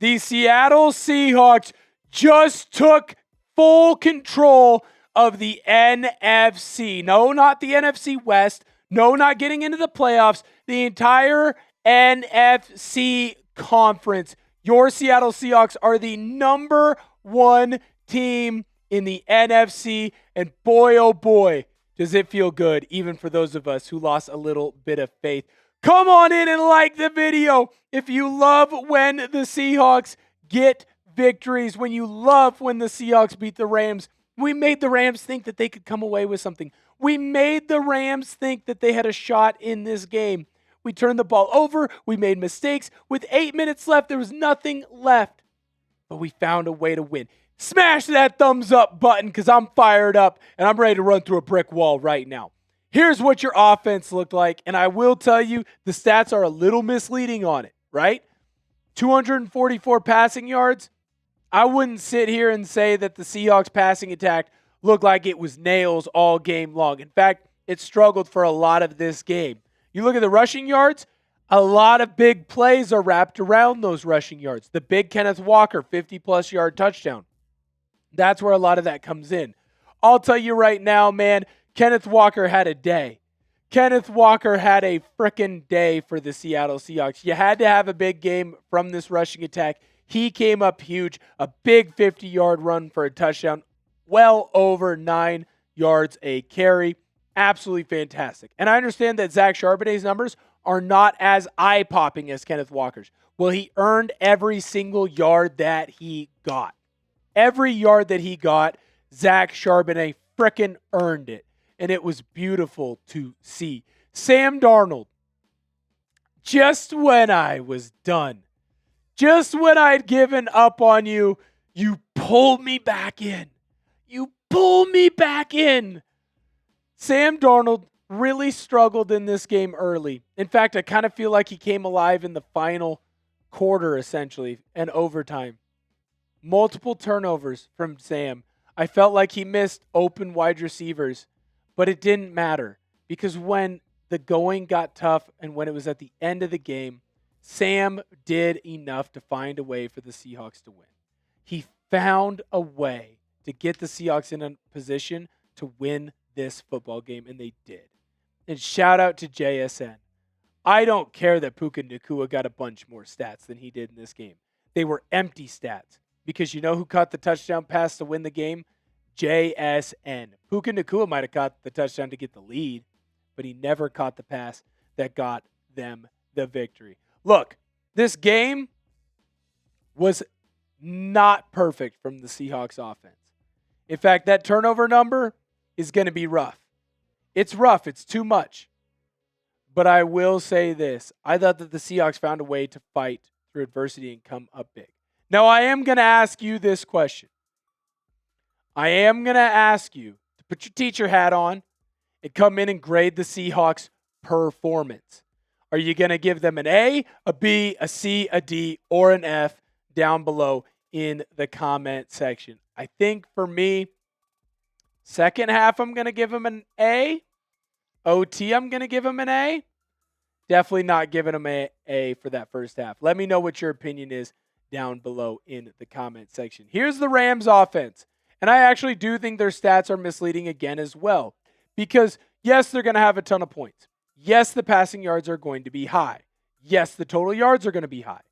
The Seattle Seahawks just took full control of the NFC. No, not the NFC West. No, not getting into the playoffs. The entire NFC conference. Your Seattle Seahawks are the number one team in the NFC. And boy, oh boy, does it feel good, even for those of us who lost a little bit of faith. Come on in and like the video if you love when the Seahawks get victories, when you love when the Seahawks beat the Rams. We made the Rams think that they could come away with something. We made the Rams think that they had a shot in this game. We turned the ball over. We made mistakes. With 8 minutes left, there was nothing left. But we found a way to win. Smash that thumbs up button because I'm fired up and I'm ready to run through a brick wall right now. Here's what your offense looked like, and I will tell you the stats are a little misleading on it, right? 244 passing yards. I wouldn't sit here and say that the Seahawks passing attack looked like it was nails all game long. In fact, it struggled for a lot of this game. You look at the rushing yards, a lot of big plays are wrapped around those rushing yards. The big Kenneth Walker 50-plus yard touchdown. That's where a lot of that comes in. I'll tell you right now, man, Kenneth Walker had a day. Kenneth Walker had a frickin' day for the Seattle Seahawks. You had to have a big game from this rushing attack. He came up huge, a big 50-yard run for a touchdown, well over 9 yards a carry. Absolutely fantastic. And I understand that Zach Charbonnet's numbers are not as eye-popping as Kenneth Walker's. Well, he earned every single yard that he got. Every yard that he got, Zach Charbonnet frickin' earned it. And it was beautiful to see. Sam Darnold, just when I was done, just when I'd given up on you, you pulled me back in. You pulled me back in. Sam Darnold really struggled in this game early. In fact, I kind of feel like he came alive in the final quarter, essentially, and overtime. Multiple turnovers from Sam. I felt like he missed open wide receivers. But it didn't matter because when the going got tough and when it was at the end of the game, Sam did enough to find a way for the Seahawks to win. He found a way to get the Seahawks in a position to win this football game, and they did. And shout out to JSN. I don't care that Puka Nacua got a bunch more stats than he did in this game. They were empty stats because you know who caught the touchdown pass to win the game? JSN. Puka Nacua might have caught the touchdown to get the lead, but he never caught the pass that got them the victory. Look, this game was not perfect from the Seahawks offense. In fact, that turnover number is going to be rough. It's rough. It's too much. But I will say this. I thought that the Seahawks found a way to fight through adversity and come up big. Now, I am going to ask you this question. I am going to ask you to put your teacher hat on and come in and grade the Seahawks' performance. Are you going to give them an A, a B, a C, a D, or an F down below in the comment section? I think for me, second half, I'm going to give them an A. OT, I'm going to give them an A. Definitely not giving them an A for that first half. Let me know what your opinion is down below in the comment section. Here's the Rams offense. And I actually do think their stats are misleading again as well. Because, yes, they're going to have a ton of points. Yes, the passing yards are going to be high. Yes, the total yards are going to be high.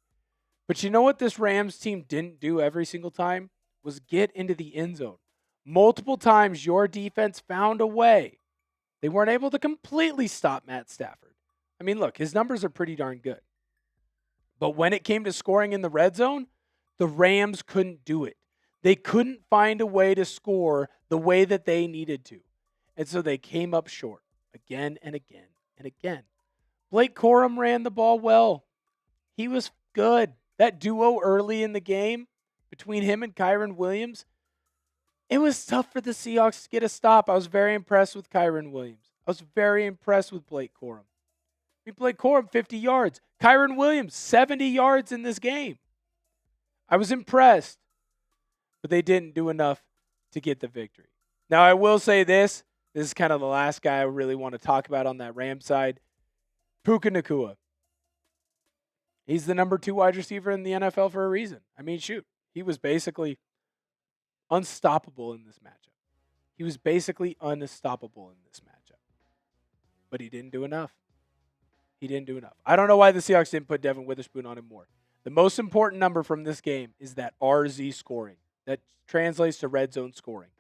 But you know what this Rams team didn't do every single time? Was get into the end zone. Multiple times your defense found a way. They weren't able to completely stop Matt Stafford. I mean, look, his numbers are pretty darn good. But when it came to scoring in the red zone, the Rams couldn't do it. They couldn't find a way to score the way that they needed to. And so they came up short again and again and again. Blake Corum ran the ball well. He was good. That duo early in the game between him and Kyren Williams, it was tough for the Seahawks to get a stop. I was very impressed with Kyren Williams. I was very impressed with Blake Corum. Blake Corum, 50 yards. Kyren Williams, 70 yards in this game. I was impressed. But they didn't do enough to get the victory. Now, I will say this. This is kind of the last guy I really want to talk about on that Rams side. Puka Nacua. He's the number 2 wide receiver in the NFL for a reason. I mean, shoot, he was basically unstoppable in this matchup. But he didn't do enough. I don't know why the Seahawks didn't put Devon Witherspoon on him more. The most important number from this game is that RZ scoring. That translates to red zone scoring.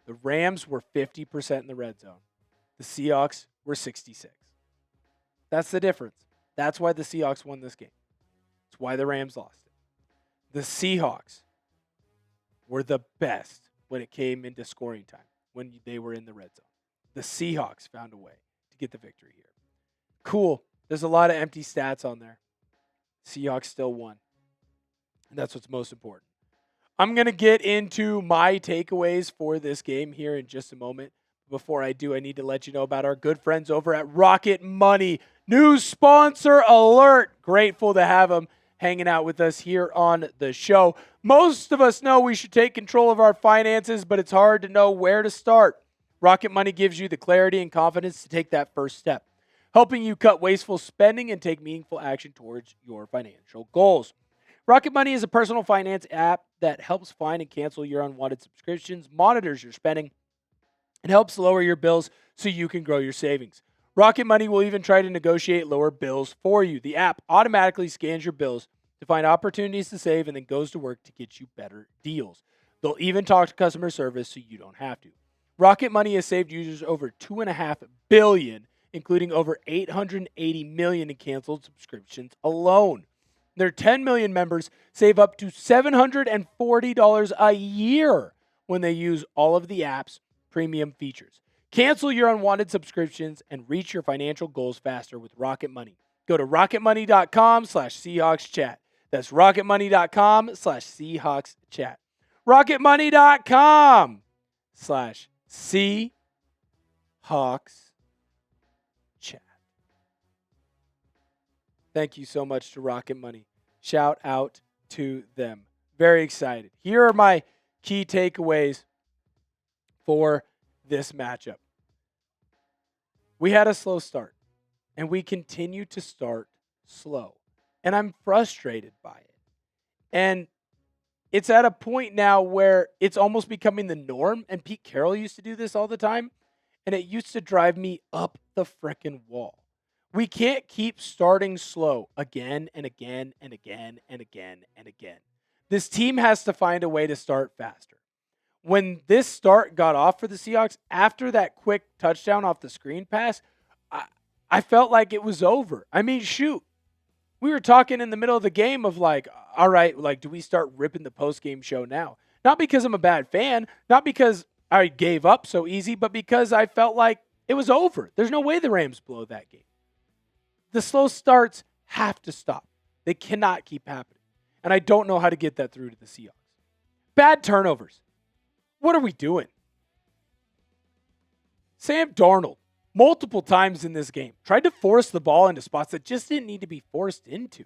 The Rams were 50% in the red zone. The Seahawks were 66. That's the difference. That's why the Seahawks won this game. It's why the Rams lost it. The Seahawks were the best when it came into scoring time, when they were in the red zone. The Seahawks found a way to get the victory here. Cool. There's a lot of empty stats on there. Seahawks still won. And that's what's most important. I'm going to get into my takeaways for this game here in just a moment. Before I do, I need to let you know about our good friends over at Rocket Money. New sponsor alert. Grateful to have them hanging out with us here on the show. Most of us know we should take control of our finances, but it's hard to know where to start. Rocket Money gives you the clarity and confidence to take that first step, helping you cut wasteful spending and take meaningful action towards your financial goals. Rocket Money is a personal finance app that helps find and cancel your unwanted subscriptions, monitors your spending, and helps lower your bills so you can grow your savings. Rocket Money will even try to negotiate lower bills for you. The app automatically scans your bills to find opportunities to save and then goes to work to get you better deals. They'll even talk to customer service so you don't have to. Rocket Money has saved users over $2.5 billion, including over $880 million in canceled subscriptions alone. Their 10 million members save up to $740 a year when they use all of the app's premium features. Cancel your unwanted subscriptions and reach your financial goals faster with Rocket Money. Go to rocketmoney.com/SeahawksChat. That's rocketmoney.com/SeahawksChat. rocketmoney.com/SeahawksChat. Thank you so much to Rocket Money. Shout out to them. Very excited. Here are my key takeaways for this matchup. We had a slow start, and we continue to start slow. And I'm frustrated by it. And it's at a point now where it's almost becoming the norm, and Pete Carroll used to do this all the time, and it used to drive me up the frickin' wall. We can't keep starting slow again and again and again and again and again. This team has to find a way to start faster. When this start got off for the Seahawks, after that quick touchdown off the screen pass, I felt like it was over. I mean, shoot. We were talking in the middle of the game of like, all right, like, do we start ripping the post-game show now? Not because I'm a bad fan, not because I gave up so easy, but because I felt like it was over. There's no way the Rams blow that game. The slow starts have to stop. They cannot keep happening. And I don't know how to get that through to the Seahawks. Bad turnovers. What are we doing? Sam Darnold, multiple times in this game, tried to force the ball into spots that just didn't need to be forced into.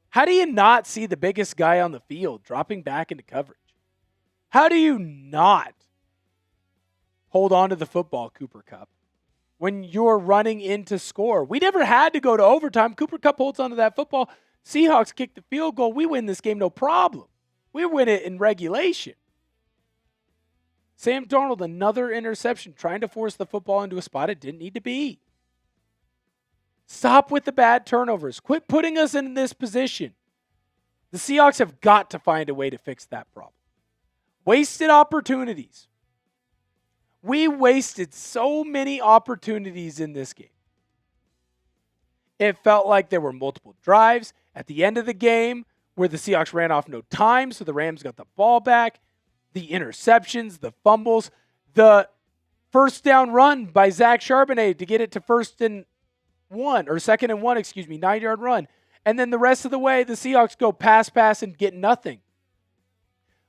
How do you not see the biggest guy on the field dropping back into coverage? How do you not hold on to the football, Cooper Kupp, when you're running in to score? We never had to go to overtime. Cooper Kupp holds onto that football. Seahawks kick the field goal. We win this game, no problem. We win it in regulation. Sam Darnold, another interception, trying to force the football into a spot it didn't need to be. Stop with the bad turnovers. Quit putting us in this position. The Seahawks have got to find a way to fix that problem. Wasted opportunities. We wasted so many opportunities in this game. It felt like there were multiple drives at the end of the game where the Seahawks ran off no time, so the Rams got the ball back. The interceptions, the fumbles, the first down run by Zach Charbonnet to get it to second and one, 9-yard run. And then the rest of the way, the Seahawks go pass, and get nothing.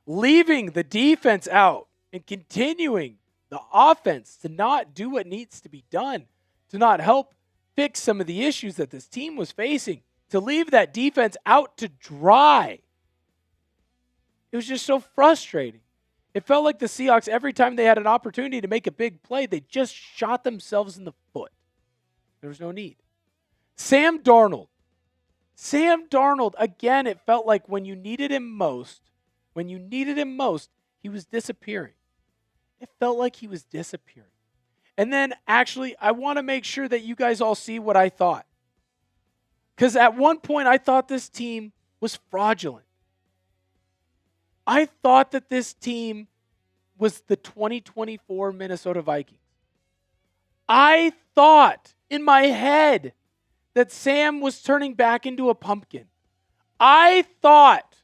Leaving the defense out and continuing the offense to not do what needs to be done, to not help fix some of the issues that this team was facing, to leave that defense out to dry. It was just so frustrating. It felt like the Seahawks, every time they had an opportunity to make a big play, they just shot themselves in the foot. There was no need. Sam Darnold, Sam Darnold, again, it felt like when you needed him most, he was disappearing. It felt like he was disappearing. And then, actually, I want to make sure that you guys all see what I thought. Because at one point, I thought this team was fraudulent. I thought that this team was the 2024 Minnesota Vikings. I thought in my head that Sam was turning back into a pumpkin. I thought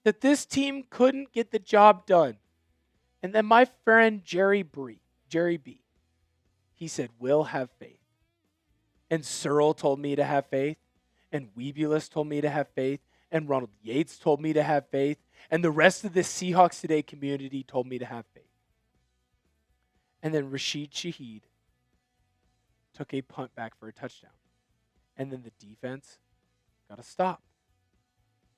that this team couldn't get the job done. And then my friend Jerry B, he said, "We'll have faith." And Searle told me to have faith. And Weebulus told me to have faith. And Ronald Yates told me to have faith. And the rest of the Seahawks Today community told me to have faith. And then Rashid Shaheed took a punt back for a touchdown. And then the defense got a stop.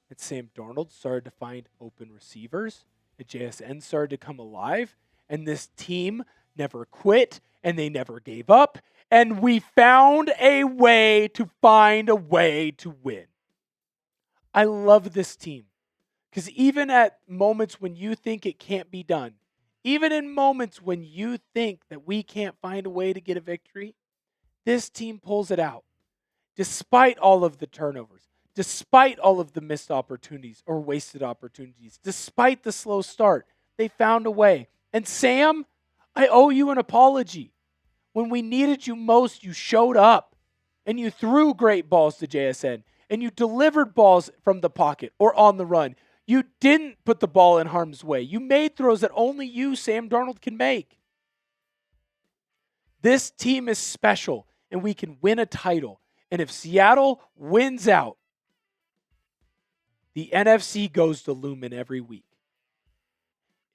And Sam Darnold started to find open receivers. And JSN started to come alive. And this team never quit. And they never gave up. And we found a way to find a way to win. I love this team. Because even at moments when you think it can't be done, even in moments when you think that we can't find a way to get a victory, this team pulls it out. Despite all of the turnovers, despite all of the missed opportunities or wasted opportunities, despite the slow start, they found a way. And Sam, I owe you an apology. When we needed you most, you showed up and you threw great balls to JSN and you delivered balls from the pocket or on the run. You didn't put the ball in harm's way. You made throws that only you, Sam Darnold, can make. This team is special, and we can win a title. And if Seattle wins out, the NFC goes to Lumen every week.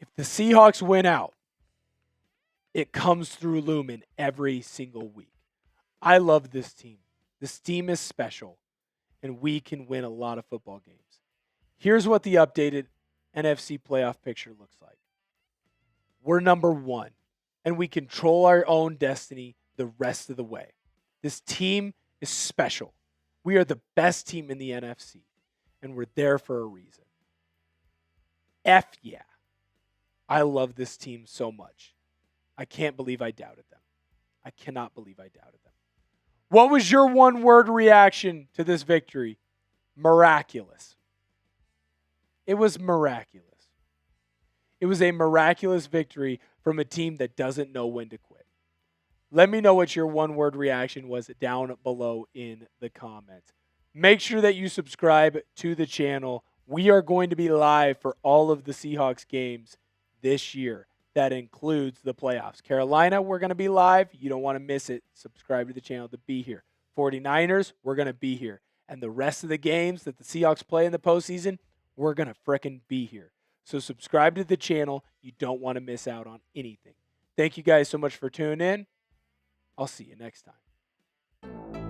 If the Seahawks win out, it comes through Lumen every single week. I love this team. This team is special, and we can win a lot of football games. Here's what the updated NFC playoff picture looks like. We're number 1, and we control our own destiny the rest of the way. This team is special. We are the best team in the NFC, and we're there for a reason. F yeah. I love this team so much. I can't believe I doubted them. I cannot believe I doubted them. What was your one-word reaction to this victory? Miraculous. It was miraculous. It was a miraculous victory from a team that doesn't know when to quit. Let me know what your one-word reaction was down below in the comments. Make sure that you subscribe to the channel. We are going to be live for all of the Seahawks games this year. That includes the playoffs. Carolina, we're going to be live. You don't want to miss it. Subscribe to the channel to be here. 49ers, we're going to be here. And the rest of the games that the Seahawks play in the postseason, we're going to frickin' be here. So subscribe to the channel. You don't want to miss out on anything. Thank you guys so much for tuning in. I'll see you next time.